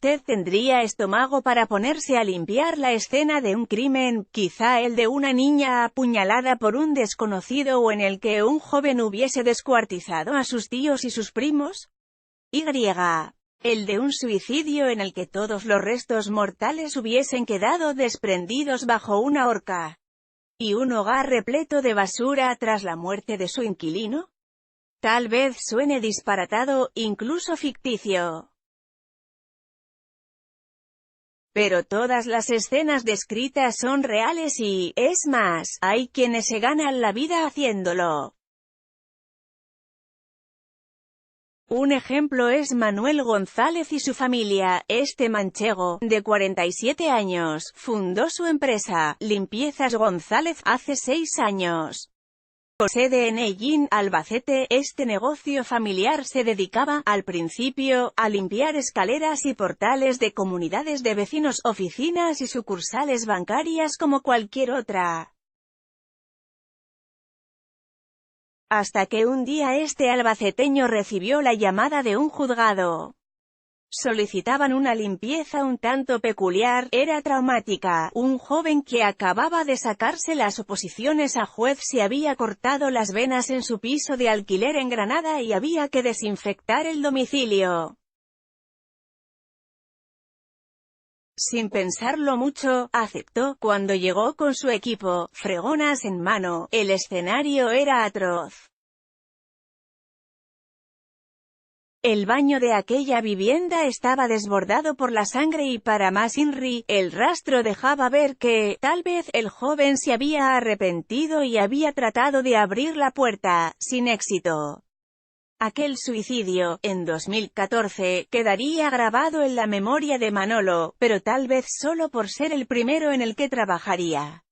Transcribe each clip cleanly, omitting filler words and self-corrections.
¿usted tendría estómago para ponerse a limpiar la escena de un crimen, quizá el de una niña apuñalada por un desconocido o en el que un joven hubiese descuartizado a sus tíos y sus primos? Y. El de un suicidio en el que todos los restos mortales hubiesen quedado desprendidos bajo una horca. ¿Y un hogar repleto de basura tras la muerte de su inquilino? Tal vez suene disparatado, incluso ficticio. Pero todas las escenas descritas son reales y, es más, hay quienes se ganan la vida haciéndolo. Un ejemplo es Manuel González y su familia. Este manchego, de 47 años, fundó su empresa, Limpiezas González, hace 6 años. Con sede en Ellín, Albacete. Este negocio familiar se dedicaba, al principio, a limpiar escaleras y portales de comunidades de vecinos, oficinas y sucursales bancarias como cualquier otra. Hasta que un día este albaceteño recibió la llamada de un juzgado. Solicitaban una limpieza un tanto peculiar, era traumática. Un joven que acababa de sacarse las oposiciones a juez se había cortado las venas en su piso de alquiler en Granada y había que desinfectar el domicilio. Sin pensarlo mucho, aceptó. Cuando llegó con su equipo, fregonas en mano, el escenario era atroz. El baño de aquella vivienda estaba desbordado por la sangre y para más inri, el rastro dejaba ver que, tal vez, el joven se había arrepentido y había tratado de abrir la puerta, sin éxito. Aquel suicidio, en 2014, quedaría grabado en la memoria de Manolo, pero tal vez solo por ser el primero en el que trabajaría.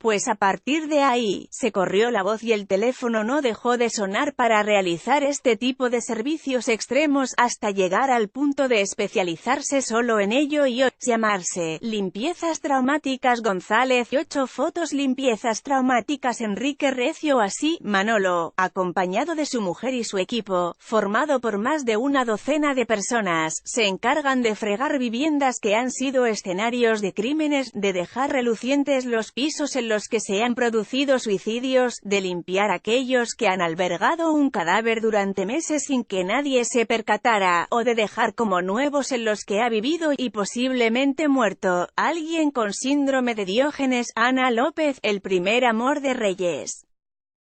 Pues a partir de ahí, se corrió la voz y el teléfono no dejó de sonar para realizar este tipo de servicios extremos, hasta llegar al punto de especializarse solo en ello y hoy, llamarse, Limpiezas Traumáticas González y 8 fotos Limpiezas Traumáticas Enrique Recio. Así, Manolo, acompañado de su mujer y su equipo, formado por más de una docena de personas, se encargan de fregar viviendas que han sido escenarios de crímenes, de dejar relucientes los pisos en los que se han producido suicidios, de limpiar aquellos que han albergado un cadáver durante meses sin que nadie se percatara, o de dejar como nuevos en los que ha vivido, y posiblemente muerto, alguien con síndrome de Diógenes. Ana López, el primer amor de Reyes.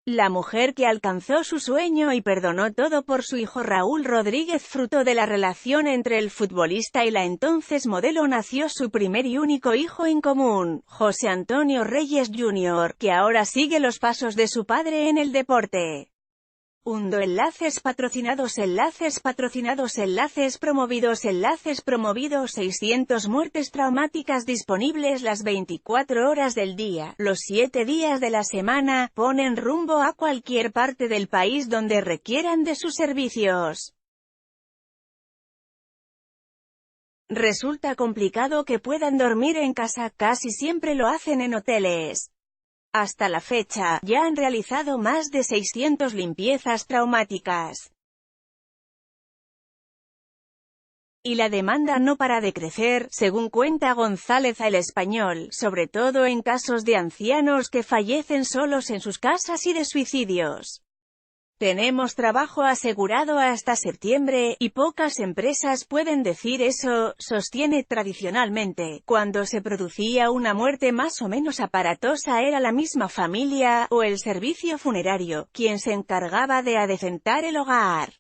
La mujer que alcanzó su sueño y perdonó todo por su hijo Raúl Rodríguez. Fruto de la relación entre el futbolista y la entonces modelo nació su primer y único hijo en común, José Antonio Reyes Jr., que ahora sigue los pasos de su padre en el deporte. Enlaces patrocinados, enlaces patrocinados, enlaces promovidos, 600 muertes traumáticas disponibles las 24 horas del día, los 7 días de la semana, ponen rumbo a cualquier parte del país donde requieran de sus servicios. Resulta complicado que puedan dormir en casa, casi siempre lo hacen en hoteles. Hasta la fecha, ya han realizado más de 600 limpiezas traumáticas. Y la demanda no para de crecer, según cuenta González a El Español, sobre todo en casos de ancianos que fallecen solos en sus casas y de suicidios. Tenemos trabajo asegurado hasta septiembre, y pocas empresas pueden decir eso, sostiene. Tradicionalmente, cuando se producía una muerte más o menos aparatosa era la misma familia, o el servicio funerario, quien se encargaba de adecentar el hogar.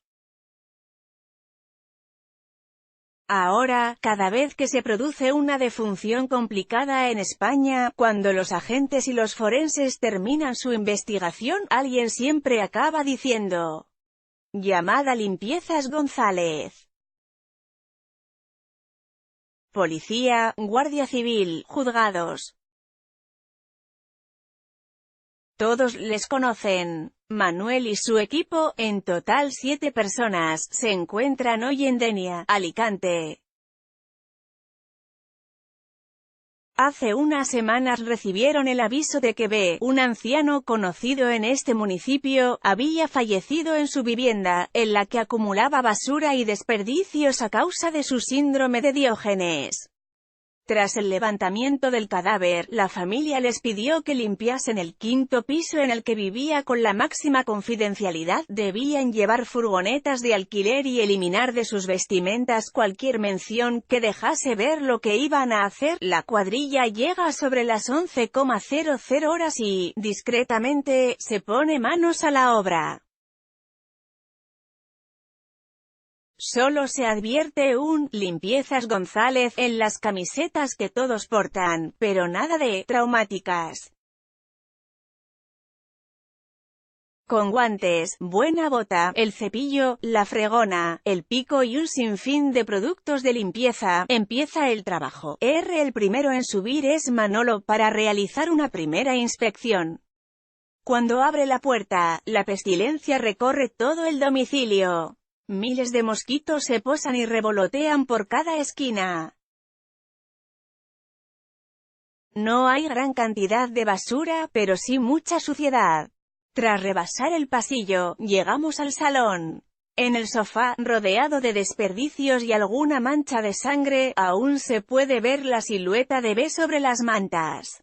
Ahora, cada vez que se produce una defunción complicada en España, cuando los agentes y los forenses terminan su investigación, alguien siempre acaba diciendo: llamada Limpiezas González. Policía, Guardia Civil, juzgados. Todos les conocen. Manuel y su equipo, en total 7 personas, se encuentran hoy en Denia, Alicante. Hace unas semanas recibieron el aviso de que B, un anciano conocido en este municipio, había fallecido en su vivienda, en la que acumulaba basura y desperdicios a causa de su síndrome de Diógenes. Tras el levantamiento del cadáver, la familia les pidió que limpiasen el quinto piso en el que vivía con la máxima confidencialidad. Debían llevar furgonetas de alquiler y eliminar de sus vestimentas cualquier mención que dejase ver lo que iban a hacer. La cuadrilla llega sobre las 11:00 horas y, discretamente, se pone manos a la obra. Solo se advierte un «Limpiezas González» en las camisetas que todos portan, pero nada de «traumáticas». Con guantes, buena bota, el cepillo, la fregona, el pico y un sinfín de productos de limpieza, empieza el trabajo. El primero en subir es Manolo para realizar una primera inspección. Cuando abre la puerta, la pestilencia recorre todo el domicilio. Miles de mosquitos se posan y revolotean por cada esquina. No hay gran cantidad de basura, pero sí mucha suciedad. Tras rebasar el pasillo, llegamos al salón. En el sofá, rodeado de desperdicios y alguna mancha de sangre, aún se puede ver la silueta de B sobre las mantas.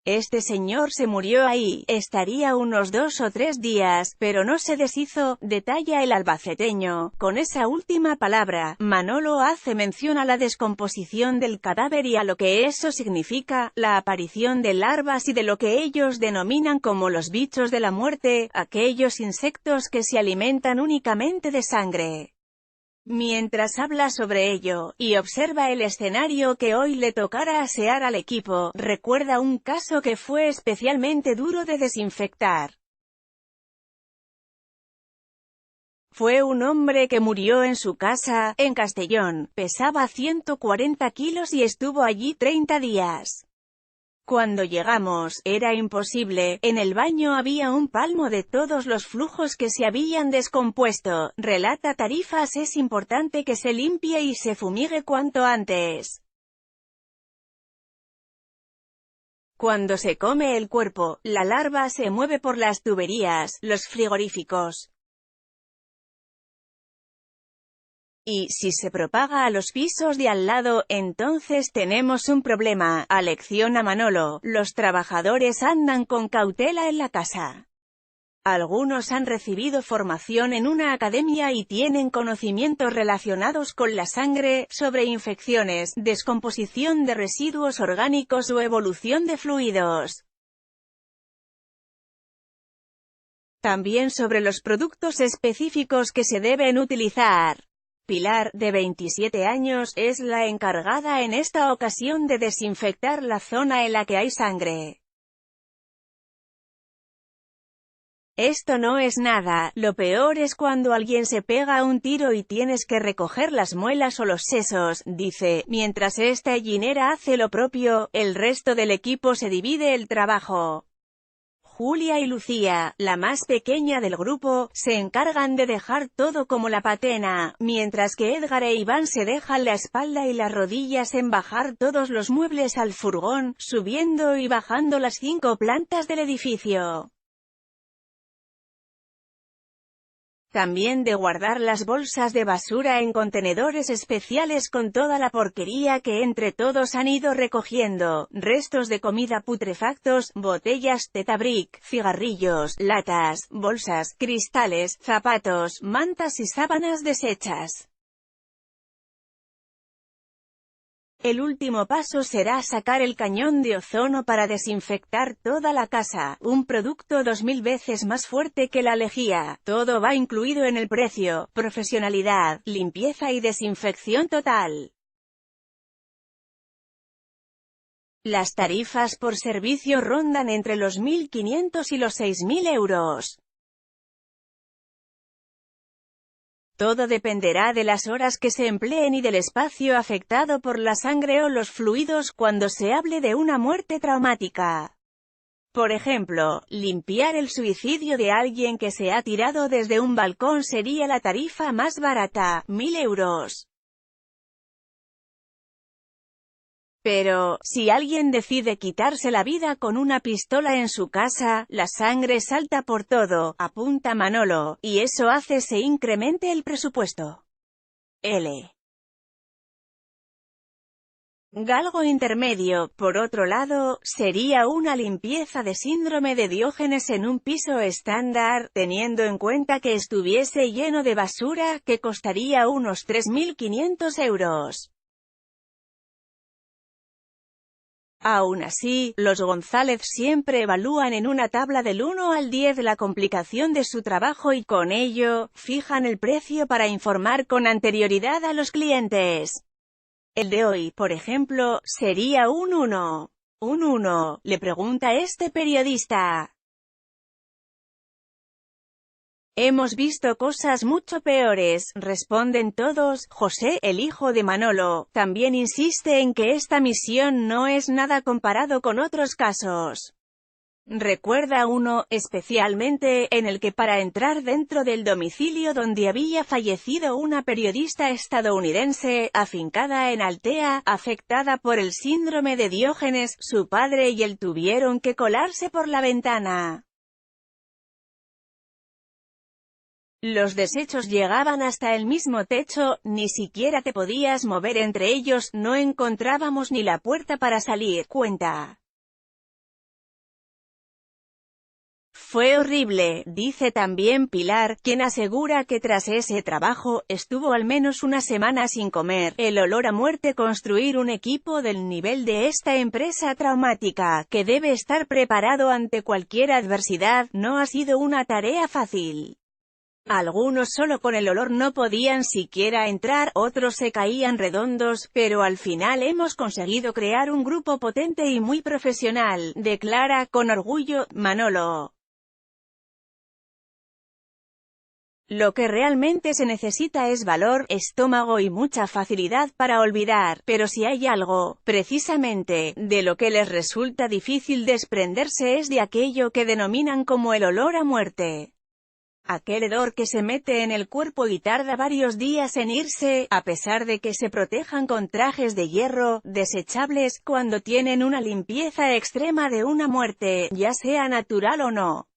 Este señor se murió ahí, estaría unos 2 o 3 días, pero no se deshizo, detalla el albaceteño. Con esa última palabra, Manolo hace mención a la descomposición del cadáver y a lo que eso significa, la aparición de larvas y de lo que ellos denominan como los bichos de la muerte, aquellos insectos que se alimentan únicamente de sangre. Mientras habla sobre ello, y observa el escenario que hoy le tocará asear al equipo, recuerda un caso que fue especialmente duro de desinfectar. Fue un hombre que murió en su casa, en Castellón, pesaba 140 kilos y estuvo allí 30 días. Cuando llegamos, era imposible, en el baño había un palmo de todos los flujos que se habían descompuesto, relata Tarifas. Es importante que se limpie y se fumigue cuanto antes. Cuando se come el cuerpo, la larva se mueve por las tuberías, los frigoríficos. Y, si se propaga a los pisos de al lado, entonces tenemos un problema, alecciona Manolo. Los trabajadores andan con cautela en la casa. Algunos han recibido formación en una academia y tienen conocimientos relacionados con la sangre, sobre infecciones, descomposición de residuos orgánicos o evolución de fluidos. También sobre los productos específicos que se deben utilizar. Pilar, de 27 años, es la encargada en esta ocasión de desinfectar la zona en la que hay sangre. Esto no es nada, lo peor es cuando alguien se pega un tiro y tienes que recoger las muelas o los sesos, dice. Mientras esta gallinera hace lo propio, el resto del equipo se divide el trabajo. Julia y Lucía, la más pequeña del grupo, se encargan de dejar todo como la patena, mientras que Edgar e Iván se dejan la espalda y las rodillas en bajar todos los muebles al furgón, subiendo y bajando las 5 plantas del edificio. También de guardar las bolsas de basura en contenedores especiales con toda la porquería que entre todos han ido recogiendo, restos de comida putrefactos, botellas, Tetabric, cigarrillos, latas, bolsas, cristales, zapatos, mantas y sábanas deshechas. El último paso será sacar el cañón de ozono para desinfectar toda la casa, un producto 2000 veces más fuerte que la lejía. Todo va incluido en el precio, profesionalidad, limpieza y desinfección total. Las tarifas por servicio rondan entre los 1.500 y los 6.000 euros. Todo dependerá de las horas que se empleen y del espacio afectado por la sangre o los fluidos cuando se hable de una muerte traumática. Por ejemplo, limpiar el suicidio de alguien que se ha tirado desde un balcón sería la tarifa más barata, 1.000 euros. Pero, si alguien decide quitarse la vida con una pistola en su casa, la sangre salta por todo, apunta Manolo, y eso hace se incremente el presupuesto. L. Galgo intermedio, por otro lado, sería una limpieza de síndrome de Diógenes en un piso estándar, teniendo en cuenta que estuviese lleno de basura, que costaría unos 3.500 euros. Aún así, los González siempre evalúan en una tabla del 1 al 10 la complicación de su trabajo y, con ello, fijan el precio para informar con anterioridad a los clientes. El de hoy, por ejemplo, sería un 1. ¿Un 1?, le pregunta este periodista. Hemos visto cosas mucho peores, responden todos. José, el hijo de Manolo, también insiste en que esta misión no es nada comparado con otros casos. Recuerda uno, especialmente, en el que para entrar dentro del domicilio donde había fallecido una periodista estadounidense, afincada en Altea, afectada por el síndrome de Diógenes, su padre y él tuvieron que colarse por la ventana. Los desechos llegaban hasta el mismo techo, ni siquiera te podías mover entre ellos, no encontrábamos ni la puerta para salir, cuenta. Fue horrible, dice también Pilar, quien asegura que tras ese trabajo, estuvo al menos una semana sin comer. El olor a muerte. Construir un equipo del nivel de esta empresa traumática, que debe estar preparado ante cualquier adversidad, no ha sido una tarea fácil. Algunos solo con el olor no podían siquiera entrar, otros se caían redondos, pero al final hemos conseguido crear un grupo potente y muy profesional, declara con orgullo Manolo. Lo que realmente se necesita es valor, estómago y mucha facilidad para olvidar, pero si hay algo, precisamente, de lo que les resulta difícil desprenderse es de aquello que denominan como el olor a muerte. Aquel hedor que se mete en el cuerpo y tarda varios días en irse, a pesar de que se protejan con trajes de hierro, desechables, cuando tienen una limpieza extrema de una muerte, ya sea natural o no.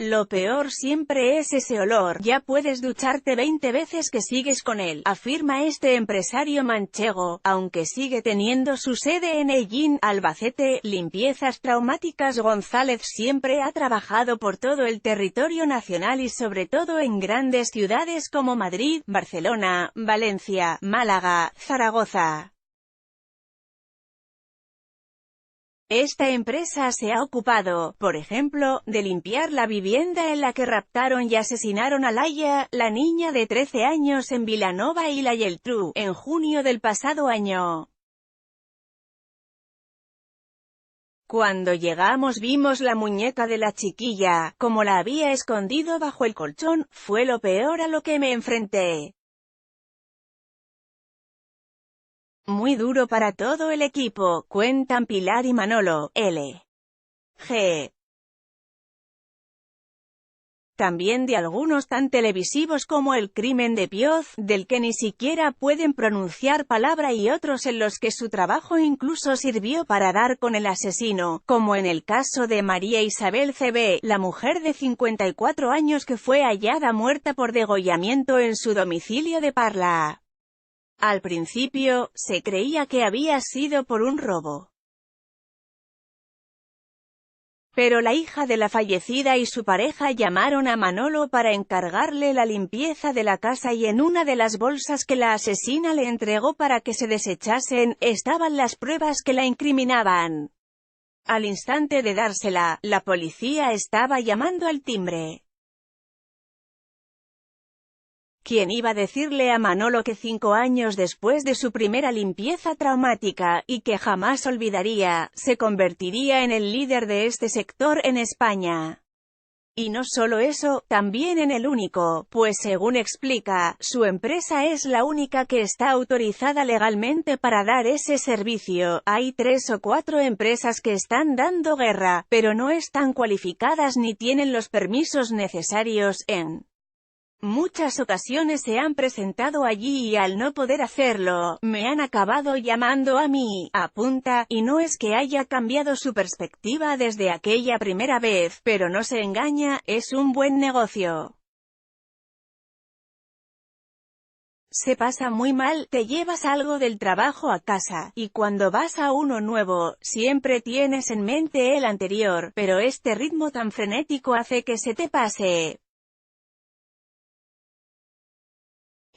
Lo peor siempre es ese olor, ya puedes ducharte 20 veces que sigues con él, afirma este empresario manchego, aunque sigue teniendo su sede en Ellín, Albacete. Limpiezas traumáticas. González siempre ha trabajado por todo el territorio nacional y sobre todo en grandes ciudades como Madrid, Barcelona, Valencia, Málaga, Zaragoza. Esta empresa se ha ocupado, por ejemplo, de limpiar la vivienda en la que raptaron y asesinaron a Laia, la niña de 13 años en Vilanova y la Geltrú, en junio del pasado año. Cuando llegamos vimos la muñeca de la chiquilla, como la había escondido bajo el colchón, fue lo peor a lo que me enfrenté. Muy duro para todo el equipo, cuentan Pilar y Manolo, L.G. También de algunos tan televisivos como El crimen de Pioz, del que ni siquiera pueden pronunciar palabra, y otros en los que su trabajo incluso sirvió para dar con el asesino, como en el caso de María Isabel C.B., la mujer de 54 años que fue hallada muerta por degollamiento en su domicilio de Parla. Al principio, se creía que había sido por un robo. Pero la hija de la fallecida y su pareja llamaron a Manolo para encargarle la limpieza de la casa, y en una de las bolsas que la asesina le entregó para que se desechasen, estaban las pruebas que la incriminaban. Al instante de dársela, la policía estaba llamando al timbre. ¿Quién iba a decirle a Manolo que 5 años después de su primera limpieza traumática, y que jamás olvidaría, se convertiría en el líder de este sector en España? Y no solo eso, también en el único, pues según explica, su empresa es la única que está autorizada legalmente para dar ese servicio. Hay 3 o 4 empresas que están dando guerra, pero no están cualificadas ni tienen los permisos necesarios en Muchas ocasiones se han presentado allí y al no poder hacerlo, me han acabado llamando a mí, apunta, y no es que haya cambiado su perspectiva desde aquella primera vez, pero no se engaña, es un buen negocio. Se pasa muy mal, te llevas algo del trabajo a casa, y cuando vas a uno nuevo, siempre tienes en mente el anterior, pero este ritmo tan frenético hace que se te pase.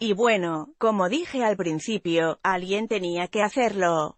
Y bueno, como dije al principio, alguien tenía que hacerlo.